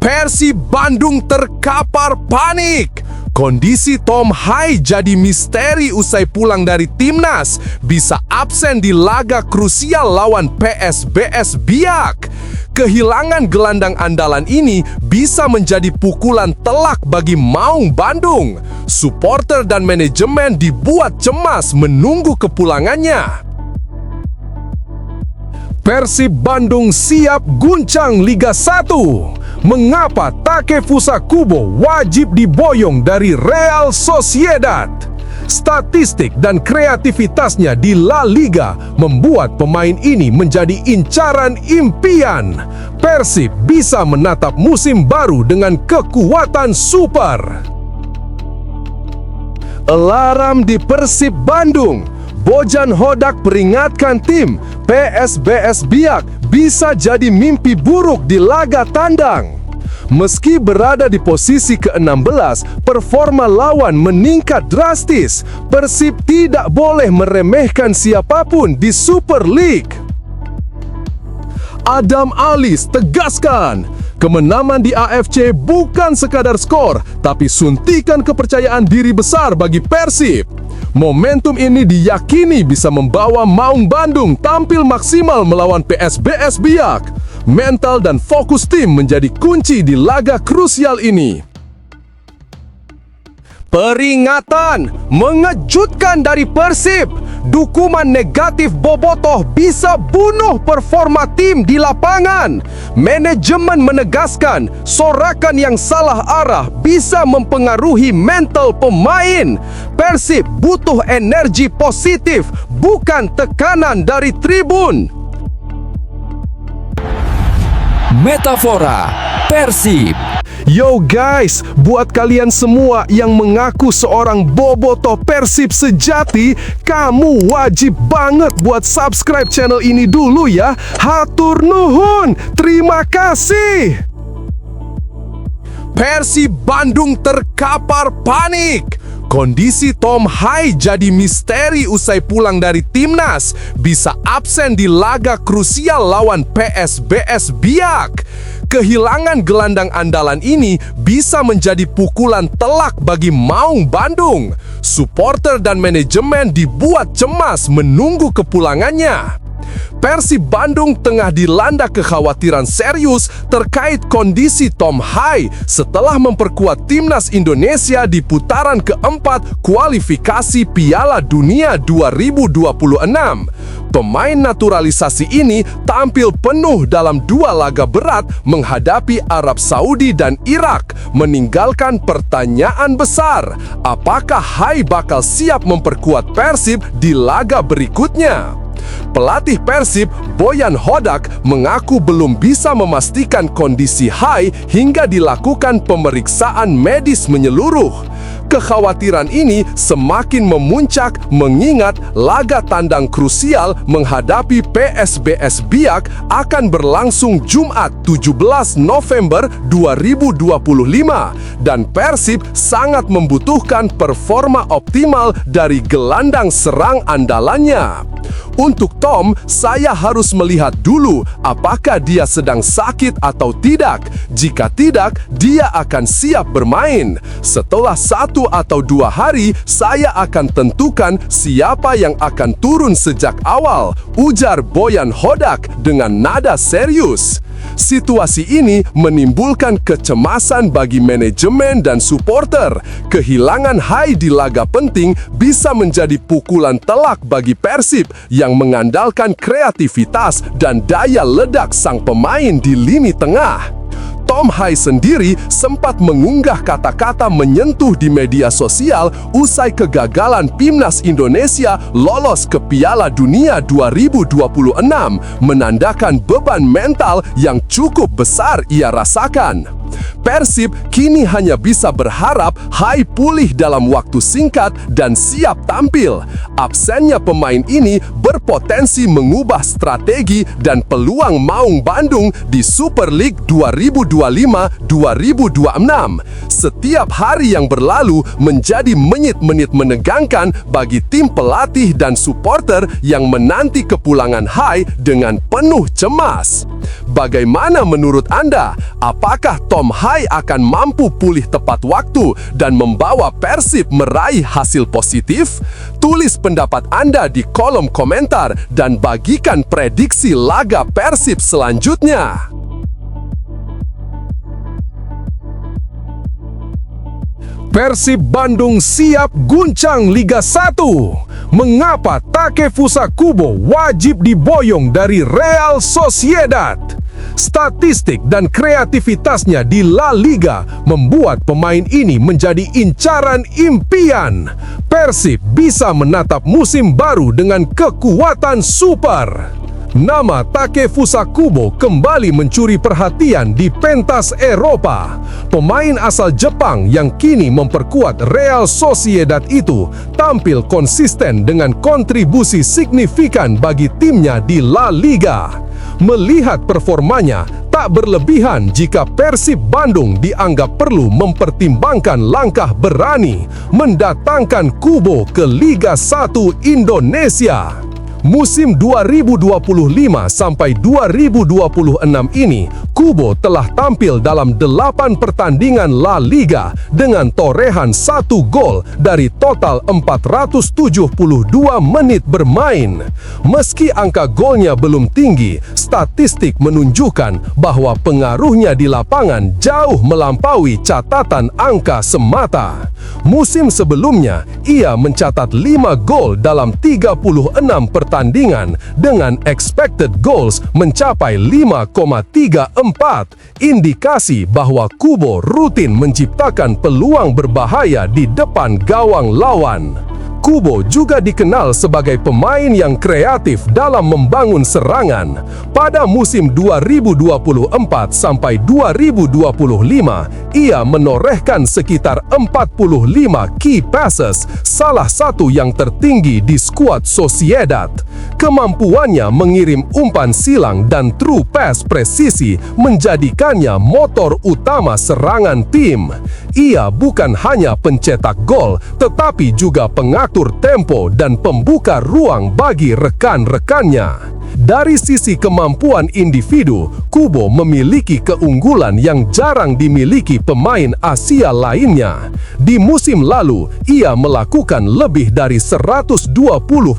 Persib Bandung terkapar panik. Kondisi Tom Hai jadi misteri usai pulang dari timnas, bisa absen di laga krusial lawan PSBS Biak. Kehilangan gelandang andalan ini bisa menjadi pukulan telak bagi Maung Bandung. Supporter dan manajemen dibuat cemas menunggu kepulangannya. Persib Bandung siap guncang Liga 1. Mengapa Takefusa Kubo wajib diboyong dari Real Sociedad? Statistik dan kreativitasnya di La Liga membuat pemain ini menjadi incaran impian. Persib bisa menatap musim baru dengan kekuatan super. Alarm di Persib Bandung. Bojan Hodak peringatkan tim, PSBS Biak bisa jadi mimpi buruk di laga tandang. Meski berada di posisi ke-16, performa lawan meningkat drastis. Persib tidak boleh meremehkan siapapun di Super League. Adam Alis tegaskan, kemenangan di AFC bukan sekadar skor, tapi suntikan kepercayaan diri besar bagi Persib. Momentum ini diyakini bisa membawa Maung Bandung tampil maksimal melawan PSBS Biak. Mental dan fokus tim menjadi kunci di laga krusial ini. Peringatan mengejutkan dari Persib. Dukungan negatif bobotoh bisa bunuh performa tim di lapangan. Manajemen menegaskan, sorakan yang salah arah bisa mempengaruhi mental pemain. Persib butuh energi positif, bukan tekanan dari tribun. Metafora Persib. Yo guys, buat kalian semua yang mengaku seorang bobotoh Persib sejati, kamu wajib banget buat subscribe channel ini dulu ya. Hatur nuhun, terima kasih. Persib Bandung terkapar panik. Kondisi Tom Hai jadi misteri usai pulang dari timnas, bisa absen di laga krusial lawan PSBS Biak. Kehilangan gelandang andalan ini bisa menjadi pukulan telak bagi Maung Bandung. Supporter dan manajemen dibuat cemas menunggu kepulangannya. Persib Bandung tengah dilanda kekhawatiran serius terkait kondisi Tom Hai setelah memperkuat timnas Indonesia di putaran keempat kualifikasi Piala Dunia 2026. Pemain naturalisasi ini tampil penuh dalam dua laga berat menghadapi Arab Saudi dan Irak, meninggalkan pertanyaan besar, apakah Hai bakal siap memperkuat Persib di laga berikutnya? Pelatih Persib, Bojan Hodak, mengaku belum bisa memastikan kondisi Hai hingga dilakukan pemeriksaan medis menyeluruh. Kekhawatiran ini semakin memuncak mengingat laga tandang krusial menghadapi PSBS Biak akan berlangsung Jumat 17 November 2025 dan Persib sangat membutuhkan performa optimal dari gelandang serang andalannya. Untuk Tom, saya harus melihat dulu apakah dia sedang sakit atau tidak. Jika tidak, dia akan siap bermain. Setelah 1 atau 2 hari, saya akan tentukan siapa yang akan turun sejak awal, ujar Bojan Hodak dengan nada serius. Situasi ini menimbulkan kecemasan bagi manajemen dan supporter. Kehilangan Hai di laga penting bisa menjadi pukulan telak bagi Persib yang mengandalkan kreativitas dan daya ledak sang pemain di lini tengah. Tom Hai sendiri sempat mengunggah kata-kata menyentuh di media sosial usai kegagalan Timnas Indonesia lolos ke Piala Dunia 2026, menandakan beban mental yang cukup besar ia rasakan. Persib kini hanya bisa berharap Hai pulih dalam waktu singkat dan siap tampil. Absennya pemain ini berpotensi mengubah strategi dan peluang Maung Bandung di Super League 2025-2026. Setiap hari yang berlalu menjadi menit-menit menegangkan bagi tim pelatih dan supporter yang menanti kepulangan Hai dengan penuh cemas. Bagaimana menurut Anda? Apakah Tom Hai akan mampu pulih tepat waktu dan membawa Persib meraih hasil positif? Tulis pendapat Anda di kolom komentar dan bagikan prediksi laga Persib selanjutnya. Persib Bandung siap guncang Liga 1. Mengapa Takefusa Kubo wajib diboyong dari Real Sociedad? Statistik dan kreativitasnya di La Liga membuat pemain ini menjadi incaran impian. Persib bisa menatap musim baru dengan kekuatan super. Nama Takefusa Kubo kembali mencuri perhatian di pentas Eropa. Pemain asal Jepang yang kini memperkuat Real Sociedad itu tampil konsisten dengan kontribusi signifikan bagi timnya di La Liga. Melihat performanya, tak berlebihan jika Persib Bandung dianggap perlu mempertimbangkan langkah berani mendatangkan Kubo ke Liga 1 Indonesia. Musim 2025 sampai 2026 ini, Kubo telah tampil dalam 8 pertandingan La Liga dengan torehan 1 gol dari total 472 menit bermain. Meski angka golnya belum tinggi, statistik menunjukkan bahwa pengaruhnya di lapangan jauh melampaui catatan angka semata. Musim sebelumnya, ia mencatat 5 gol dalam 36 pertandingan dengan expected goals mencapai 5,34, indikasi bahwa Kubo rutin menciptakan peluang berbahaya di depan gawang lawan. Kubo juga dikenal sebagai pemain yang kreatif dalam membangun serangan. Pada musim 2024 sampai 2025, ia menorehkan sekitar 45 key passes, salah satu yang tertinggi di skuad Sociedad. Kemampuannya mengirim umpan silang dan true pass presisi menjadikannya motor utama serangan tim. Ia bukan hanya pencetak gol, tetapi juga pengatur tempo dan pembuka ruang bagi rekan-rekannya. Dari sisi kemampuan individu, Kubo memiliki keunggulan yang jarang dimiliki pemain Asia lainnya. Di musim lalu, ia melakukan lebih dari 120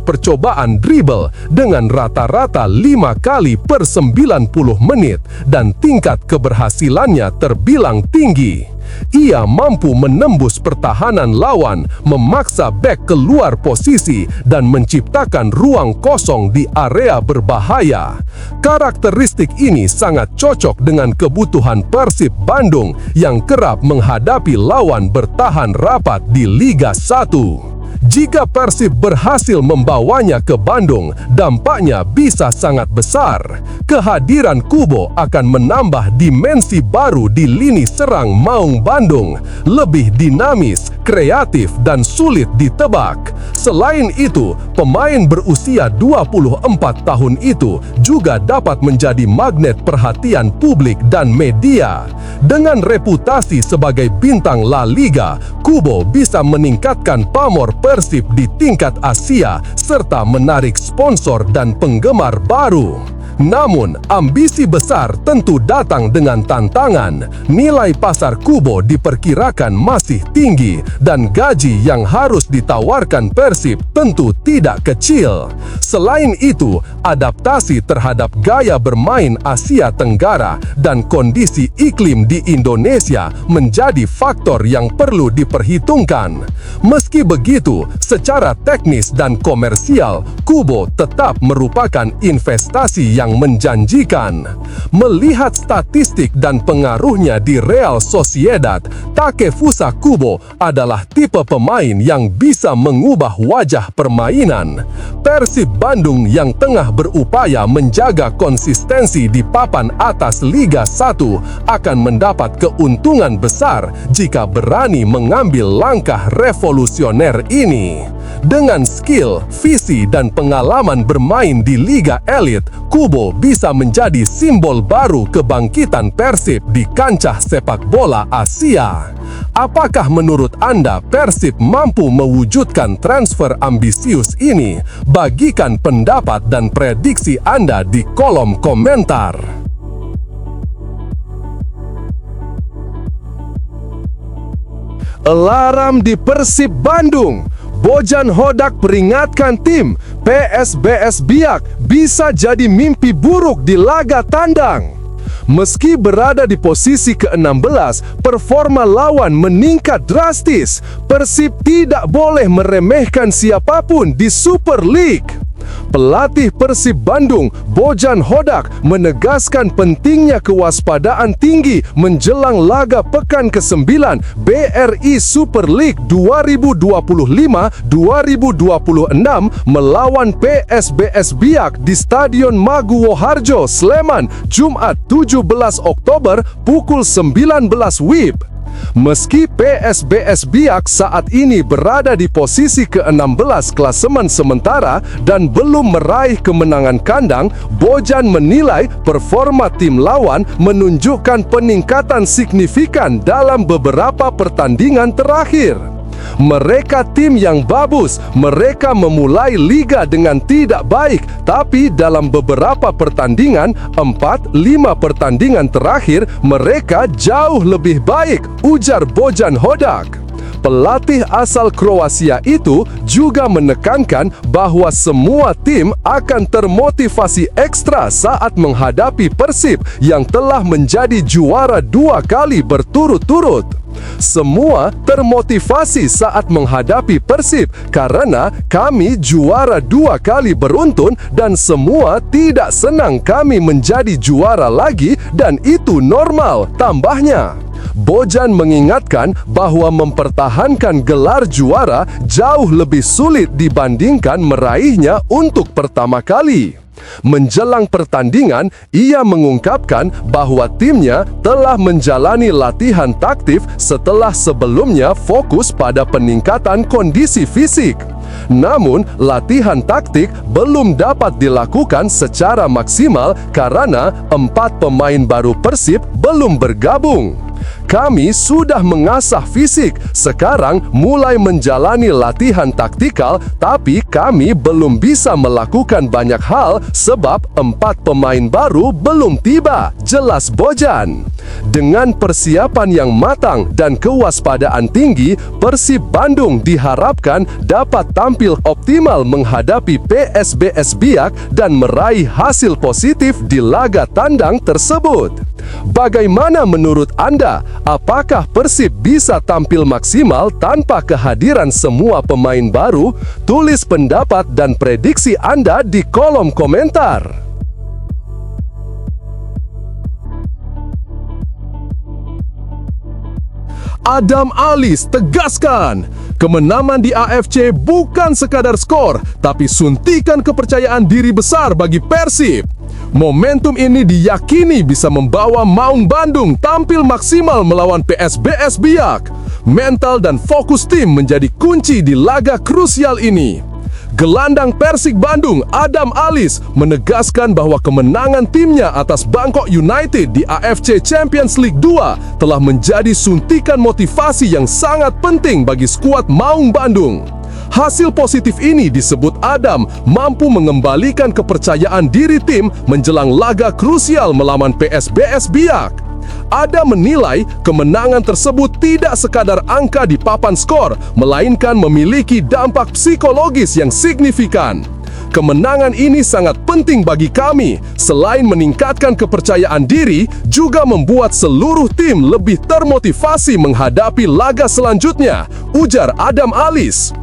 percobaan dribble dengan rata-rata 5 kali per 90 menit dan tingkat keberhasilannya terbilang tinggi. Ia mampu menembus pertahanan lawan, memaksa bek keluar posisi, dan menciptakan ruang kosong di area berbahaya. Karakteristik ini sangat cocok dengan kebutuhan Persib Bandung yang kerap menghadapi lawan bertahan rapat di Liga 1. Jika Persib berhasil membawanya ke Bandung, dampaknya bisa sangat besar. Kehadiran Kubo akan menambah dimensi baru di lini serang Maung Bandung, lebih dinamis, kreatif, dan sulit ditebak. Selain itu, pemain berusia 24 tahun itu juga dapat menjadi magnet perhatian publik dan media. Dengan reputasi sebagai bintang La Liga, Kubo bisa meningkatkan pamor Persib di tingkat Asia serta menarik sponsor dan penggemar baru. Namun, ambisi besar tentu datang dengan tantangan. Nilai pasar Kubo diperkirakan masih tinggi dan gaji yang harus ditawarkan Persib tentu tidak kecil. Selain itu, adaptasi terhadap gaya bermain Asia Tenggara dan kondisi iklim di Indonesia menjadi faktor yang perlu diperhitungkan. Meski begitu, secara teknis dan komersial, Kubo tetap merupakan investasi yang yang menjanjikan. Melihat statistik dan pengaruhnya di Real Sociedad, Takefusa Kubo adalah tipe pemain yang bisa mengubah wajah permainan. Persib Bandung yang tengah berupaya menjaga konsistensi di papan atas Liga 1 akan mendapat keuntungan besar jika berani mengambil langkah revolusioner ini. Dengan skill, visi, dan pengalaman bermain di Liga Elit, Kubo bisa menjadi simbol baru kebangkitan Persib di kancah sepak bola Asia. Apakah menurut Anda Persib mampu mewujudkan transfer ambisius ini? Bagikan pendapat dan prediksi Anda di kolom komentar. Alarm di Persib Bandung. Bojan Hodak peringatkan tim, PSBS Biak bisa jadi mimpi buruk di laga tandang. Meski berada di posisi ke-16, performa lawan meningkat drastis. Persib tidak boleh meremehkan siapapun di Super League. Pelatih Persib Bandung, Bojan Hodak, menegaskan pentingnya kewaspadaan tinggi menjelang laga pekan ke-9 BRI Super League 2025-2026 melawan PSBS Biak di Stadion Maguwo Harjo, Sleman, Jumat 17 Oktober pukul 19 WIB. Meski PSBS Biak saat ini berada di posisi ke-16 klasemen sementara dan belum meraih kemenangan kandang, Bojan menilai performa tim lawan menunjukkan peningkatan signifikan dalam beberapa pertandingan terakhir. Mereka tim yang bagus, mereka memulai liga dengan tidak baik, tapi dalam beberapa pertandingan, 4-5 pertandingan terakhir, mereka jauh lebih baik, ujar Bojan Hodak. Pelatih asal Kroasia itu juga menekankan bahwa semua tim akan termotivasi ekstra saat menghadapi Persib yang telah menjadi juara 2 kali berturut-turut. Semua termotivasi saat menghadapi Persib karena kami juara 2 kali beruntun dan semua tidak senang kami menjadi juara lagi dan itu normal, tambahnya. Bojan mengingatkan bahwa mempertahankan gelar juara jauh lebih sulit dibandingkan meraihnya untuk pertama kali. Menjelang pertandingan, ia mengungkapkan bahwa timnya telah menjalani latihan taktik setelah sebelumnya fokus pada peningkatan kondisi fisik. Namun, latihan taktik belum dapat dilakukan secara maksimal karena 4 pemain baru Persib belum bergabung. Kami sudah mengasah fisik, sekarang mulai menjalani latihan taktikal, tapi kami belum bisa melakukan banyak hal sebab 4 pemain baru belum tiba, jelas Bojan. Dengan persiapan yang matang dan kewaspadaan tinggi, Persib Bandung diharapkan dapat tampil optimal menghadapi PSBS Biak dan meraih hasil positif di laga tandang tersebut. Bagaimana menurut Anda? Apakah Persib bisa tampil maksimal tanpa kehadiran semua pemain baru? Tulis pendapat dan prediksi Anda di kolom komentar. Adam Alis tegaskan, kemenangan di AFC bukan sekadar skor, tapi suntikan kepercayaan diri besar bagi Persib. Momentum ini diyakini bisa membawa Maung Bandung tampil maksimal melawan PSBS Biak. Mental dan fokus tim menjadi kunci di laga krusial ini. Gelandang Persik Bandung, Adam Alis, menegaskan bahwa kemenangan timnya atas Bangkok United di AFC Champions League 2 telah menjadi suntikan motivasi yang sangat penting bagi skuad Maung Bandung. Hasil positif ini disebut Adam mampu mengembalikan kepercayaan diri tim menjelang laga krusial melawan PSBS Biak. Adam menilai kemenangan tersebut tidak sekadar angka di papan skor, melainkan memiliki dampak psikologis yang signifikan. Kemenangan ini sangat penting bagi kami, selain meningkatkan kepercayaan diri, juga membuat seluruh tim lebih termotivasi menghadapi laga selanjutnya, ujar Adam Alis.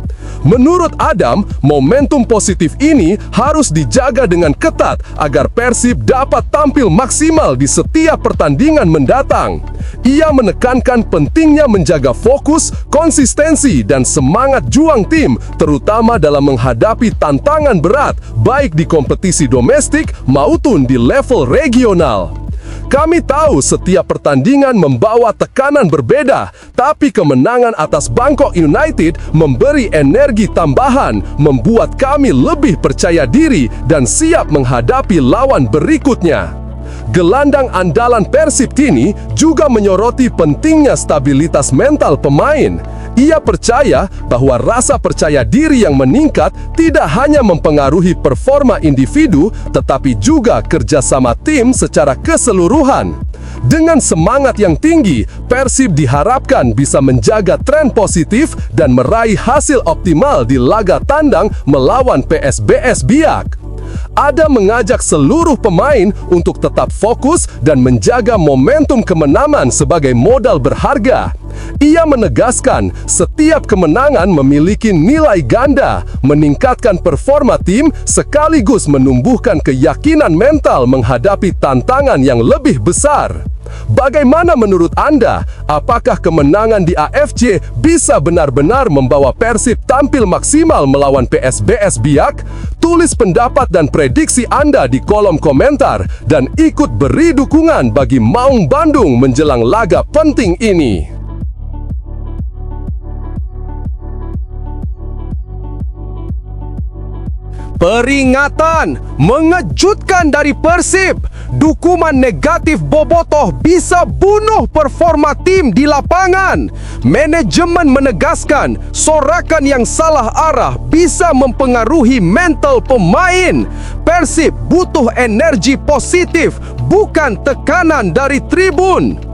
Menurut Adam, momentum positif ini harus dijaga dengan ketat agar Persib dapat tampil maksimal di setiap pertandingan mendatang. Ia menekankan pentingnya menjaga fokus, konsistensi, dan semangat juang tim, terutama dalam menghadapi tantangan berat, baik di kompetisi domestik maupun di level regional. Kami tahu setiap pertandingan membawa tekanan berbeda, tapi kemenangan atas Bangkok United memberi energi tambahan, membuat kami lebih percaya diri dan siap menghadapi lawan berikutnya. Gelandang andalan Persib kini juga menyoroti pentingnya stabilitas mental pemain. Ia percaya bahwa rasa percaya diri yang meningkat tidak hanya mempengaruhi performa individu, tetapi juga kerjasama tim secara keseluruhan. Dengan semangat yang tinggi, Persib diharapkan bisa menjaga tren positif dan meraih hasil optimal di laga tandang melawan PSBS Biak. Adam mengajak seluruh pemain untuk tetap fokus dan menjaga momentum kemenangan sebagai modal berharga. Ia menegaskan setiap kemenangan memiliki nilai ganda, meningkatkan performa tim sekaligus menumbuhkan keyakinan mental menghadapi tantangan yang lebih besar. Bagaimana menurut Anda? Apakah kemenangan di AFC bisa benar-benar membawa Persib tampil maksimal melawan PSBS Biak? Tulis pendapat dan prediksi Anda di kolom komentar dan ikut beri dukungan bagi Maung Bandung menjelang laga penting ini. Peringatan mengejutkan dari Persib. Dukungan negatif bobotoh bisa bunuh performa tim di lapangan. Manajemen menegaskan sorakan yang salah arah bisa mempengaruhi mental pemain. Persib butuh energi positif, bukan tekanan dari tribun.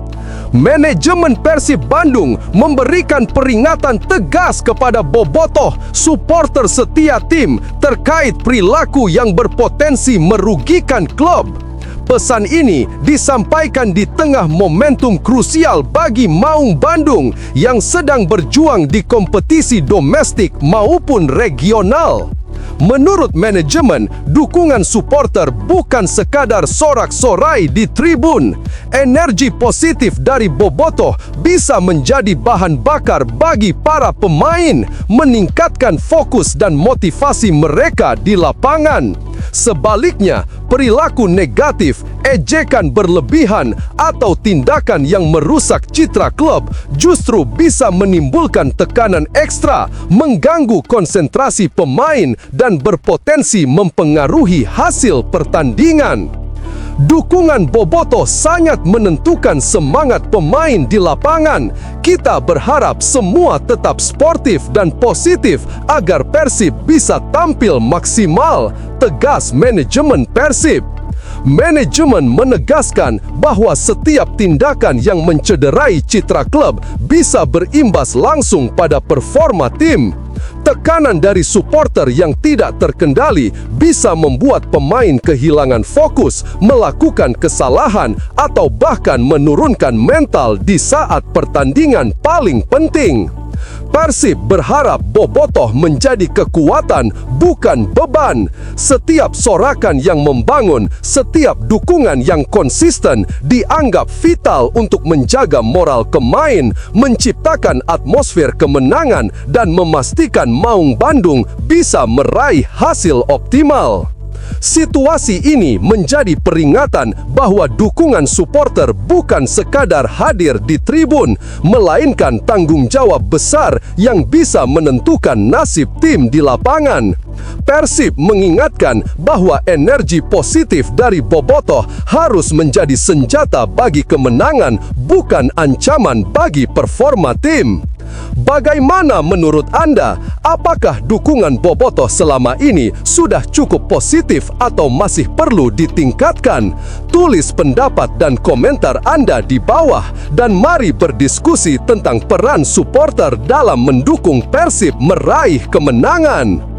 Manajemen Persib Bandung memberikan peringatan tegas kepada bobotoh, supporter setia tim terkait perilaku yang berpotensi merugikan klub. Pesan ini disampaikan di tengah momentum krusial bagi Maung Bandung yang sedang berjuang di kompetisi domestik maupun regional. Menurut manajemen, dukungan supporter bukan sekadar sorak-sorai di tribun. Energi positif dari bobotoh bisa menjadi bahan bakar bagi para pemain, meningkatkan fokus dan motivasi mereka di lapangan. Sebaliknya, perilaku negatif, ejekan berlebihan, atau tindakan yang merusak citra klub justru bisa menimbulkan tekanan ekstra, mengganggu konsentrasi pemain, dan berpotensi mempengaruhi hasil pertandingan. Dukungan bobotoh sangat menentukan semangat pemain di lapangan. Kita berharap semua tetap sportif dan positif agar Persib bisa tampil maksimal, tegas manajemen Persib. Manajemen menegaskan bahwa setiap tindakan yang mencederai citra klub bisa berimbas langsung pada performa tim. Tekanan dari supporter yang tidak terkendali bisa membuat pemain kehilangan fokus, melakukan kesalahan, atau bahkan menurunkan mental di saat pertandingan paling penting. Persib berharap bobotoh menjadi kekuatan, bukan beban. Setiap sorakan yang membangun, setiap dukungan yang konsisten dianggap vital untuk menjaga moral pemain, menciptakan atmosfer kemenangan, dan memastikan Maung Bandung bisa meraih hasil optimal. Situasi ini menjadi peringatan bahwa dukungan supporter bukan sekadar hadir di tribun, melainkan tanggung jawab besar yang bisa menentukan nasib tim di lapangan. Persib mengingatkan bahwa energi positif dari bobotoh harus menjadi senjata bagi kemenangan, bukan ancaman bagi performa tim. Bagaimana menurut Anda? Apakah dukungan bobotoh selama ini sudah cukup positif atau masih perlu ditingkatkan? Tulis pendapat dan komentar Anda di bawah dan mari berdiskusi tentang peran supporter dalam mendukung Persib meraih kemenangan.